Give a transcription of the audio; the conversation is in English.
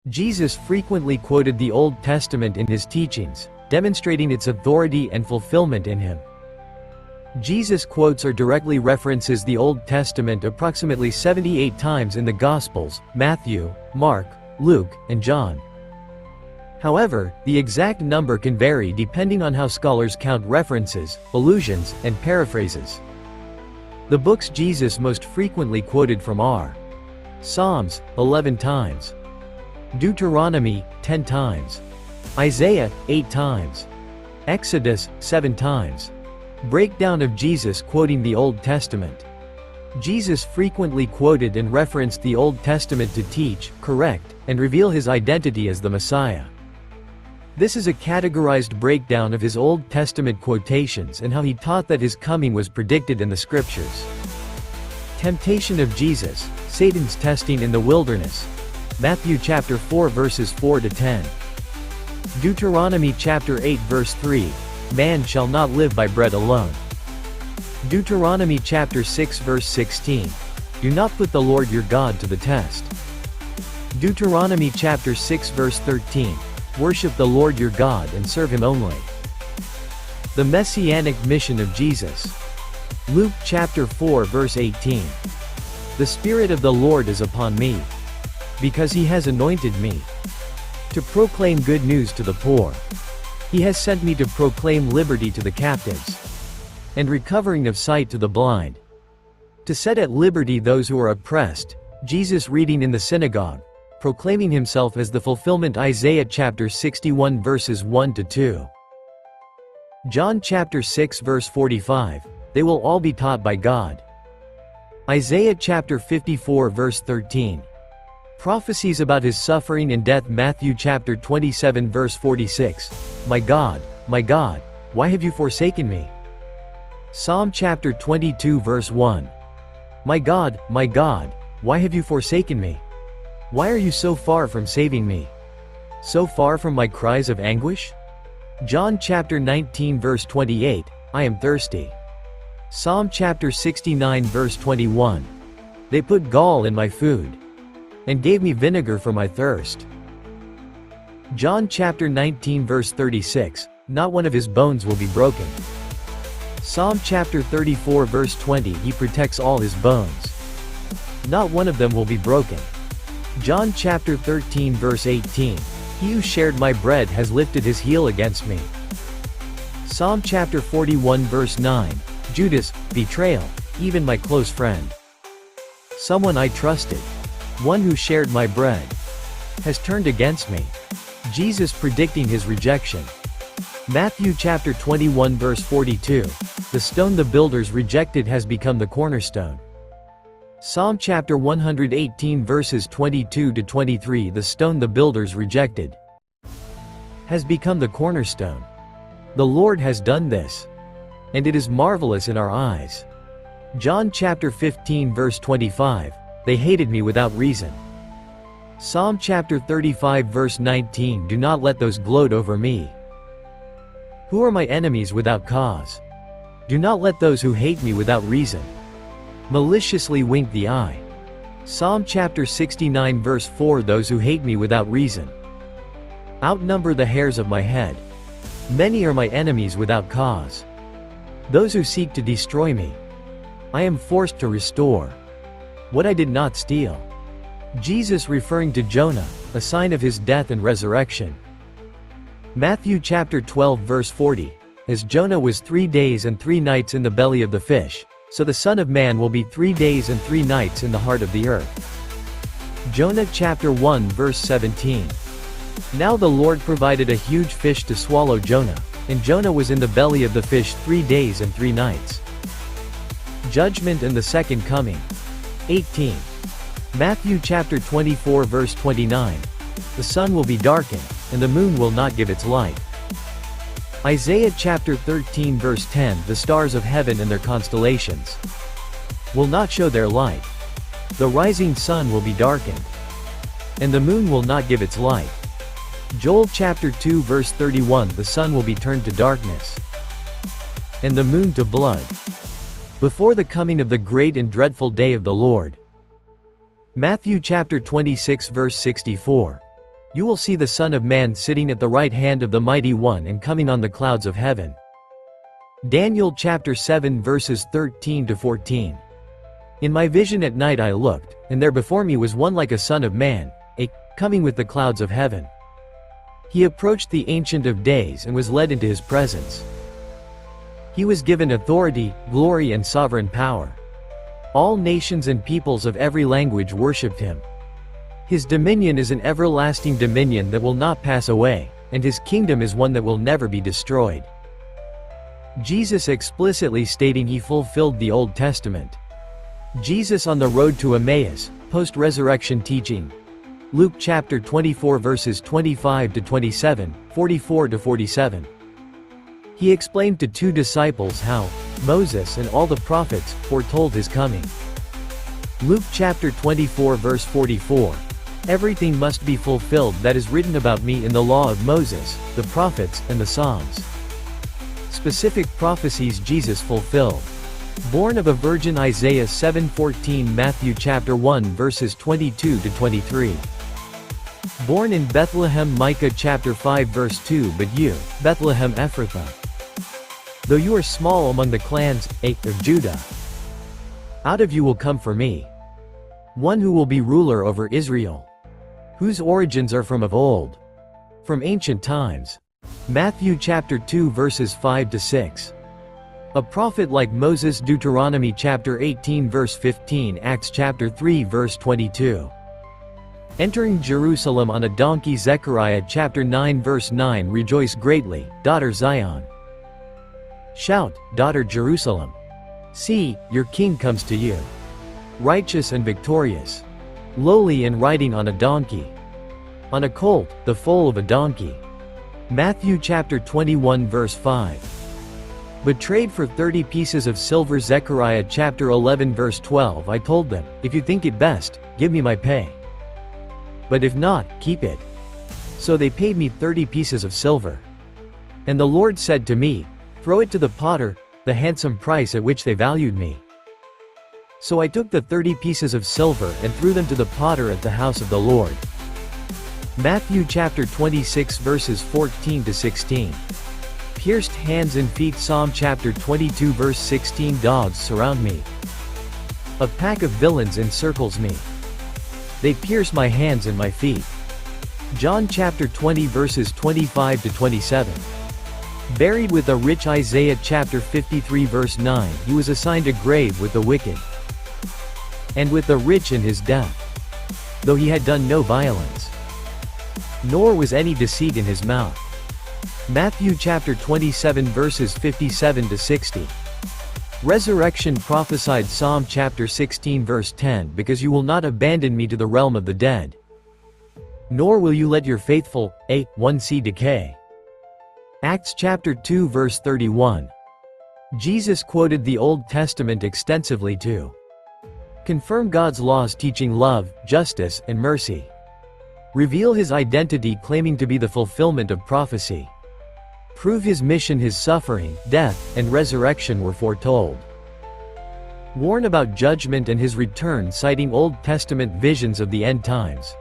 Jesus frequently quoted the Old Testament in his teachings, demonstrating its authority and fulfillment in him. Jesus quotes or directly references the Old Testament approximately 78 times in the Gospels, Matthew, Mark, Luke, and John. However, the exact number can vary depending on how scholars count references, allusions, and paraphrases. The books Jesus most frequently quoted from are Psalms, 11 times. Deuteronomy, 10 times. Isaiah, 8 times. Exodus, 7 times. Breakdown of Jesus quoting the Old Testament. Jesus frequently quoted and referenced the Old Testament to teach, correct, and reveal his identity as the Messiah. This is a categorized breakdown of his Old Testament quotations and how he taught that his coming was predicted in the Scriptures. Temptation of Jesus, Satan's testing in the wilderness. Matthew chapter 4 verses 4 to 10. Deuteronomy chapter 8 verse 3, man shall not live by bread alone. Deuteronomy chapter 6 verse 16, do not put the Lord your God to the test. Deuteronomy chapter 6 verse 13, worship the Lord your God and serve him only. The Messianic mission of Jesus. Luke chapter 4 verse 18, the Spirit of the Lord is upon me, because he has anointed me to proclaim good news to the poor. He has sent me to proclaim liberty to the captives, and recovering of sight to the blind, to set at liberty those who are oppressed. Jesus reading in the synagogue, proclaiming himself as the fulfillment Isaiah chapter 61 verses 1 to 2. John chapter 6 verse 45, they will all be taught by God. Isaiah chapter 54 verse 13, prophecies about his suffering and death. Matthew chapter 27 verse 46, my God, why have you forsaken me? Psalm chapter 22 verse 1, my God, why have you forsaken me? Why are you so far from saving me? So far from my cries of anguish? John chapter 19 verse 28, I am thirsty. Psalm chapter 69 verse 21, they put gall in my food, and gave me vinegar for my thirst. John chapter 19 verse 36, not one of his bones will be broken. Psalm chapter 34 verse 20, he protects all his bones. Not one of them will be broken. John chapter 13 verse 18, he who shared my bread has lifted his heel against me. Psalm chapter 41 verse 9, Judas, betrayal, even my close friend. Someone I trusted, one who shared my bread, has turned against me. Jesus predicting his rejection. Matthew chapter 21 verse 42, the stone the builders rejected has become the cornerstone. Psalm chapter 118 verses 22 to 23, the stone the builders rejected has become the cornerstone. The Lord has done this, and it is marvelous in our eyes. John chapter 15 verse 25, they hated me without reason. Psalm chapter 35 verse 19, do not let those gloat over me who are my enemies without cause. Do not let those who hate me without reason maliciously wink the eye. Psalm chapter 69 verse 4, those who hate me without reason outnumber the hairs of my head. Many are my enemies without cause. Those who seek to destroy me, I am forced to restore what I did not steal. Jesus referring to Jonah, a sign of his death and resurrection. Matthew chapter 12 verse 40, as Jonah was 3 days and 3 nights in the belly of the fish, so the Son of Man will be 3 days and 3 nights in the heart of the earth. Jonah chapter 1 verse 17, now the Lord provided a huge fish to swallow Jonah, and Jonah was in the belly of the fish 3 days and 3 nights. Judgment and the second coming. 18. Matthew chapter 24 verse 29, the sun will be darkened, and the moon will not give its light. Isaiah chapter 13 verse 10, the stars of heaven and their constellations will not show their light. The rising sun will be darkened, and the moon will not give its light. Joel chapter 2 verse 31, the sun will be turned to darkness, and the moon to blood, before the coming of the great and dreadful day of the Lord. Matthew chapter 26 verse 64, You will see the Son of Man sitting at the right hand of the Mighty One and coming on the clouds of heaven. Daniel chapter 7 verses 13 to 14. In my vision at night I looked, and there before me was one like a son of man, coming with the clouds of heaven. He approached the Ancient of Days and was led into his presence. He was given authority, glory and sovereign power. All nations and peoples of every language worshipped him. His dominion is an everlasting dominion that will not pass away, and his kingdom is one that will never be destroyed. Jesus explicitly stating he fulfilled the Old Testament. Jesus on the road to Emmaus, post-resurrection teaching. Luke chapter 24 verses 25 to 27, 44 to 47. He explained to two disciples how Moses and all the prophets foretold his coming. Luke chapter 24 verse 44. Everything must be fulfilled that is written about me in the law of Moses, the prophets, and the Psalms. Specific prophecies Jesus fulfilled. Born of a virgin Isaiah 7:14 Matthew chapter 1 verses 22 to 23. Born in Bethlehem Micah chapter 5 verse 2 But you, Bethlehem Ephrathah, though you are small among the clans, of Judah, out of you will come for me one who will be ruler over Israel, whose origins are from of old, from ancient times. Matthew chapter 2 verses 5 to 6. A prophet like Moses Deuteronomy chapter 18 verse 15 Acts chapter 3 verse 22. Entering Jerusalem on a donkey Zechariah chapter 9 verse 9 Rejoice greatly, daughter Zion. Shout, daughter Jerusalem. See, your king comes to you. Righteous and victorious. Lowly and riding on a donkey. On a colt, the foal of a donkey. Matthew chapter 21 verse 5. Betrayed for 30 pieces of silver Zechariah chapter 11 verse 12 I told them, if you think it best, give me my pay. But if not, keep it. So they paid me 30 pieces of silver. And the Lord said to me, throw it to the potter, the handsome price at which they valued me. So I took the 30 pieces of silver and threw them to the potter at the house of the Lord. Matthew chapter 26 verses 14 to 16. Pierced hands and feet Psalm chapter 22 verse 16 Dogs surround me. A pack of villains encircles me. They pierce my hands and my feet. John chapter 20 verses 25 to 27. Buried with a rich Isaiah chapter 53 verse 9 He was assigned a grave with the wicked and with the rich in his death, though he had done no violence, nor was any deceit in his mouth. Matthew chapter 27 verses 57 to 60. Resurrection prophesied Psalm chapter 16 verse 10 Because you will not abandon me to the realm of the dead, nor will you let your faithful, one see decay. Acts chapter 2 verse 31. Jesus quoted the Old Testament extensively to confirm God's laws teaching love, justice, and mercy. Reveal his identity claiming to be the fulfillment of prophecy. Prove his mission his suffering, death, and resurrection were foretold. Warn about judgment and his return citing Old Testament visions of the end times.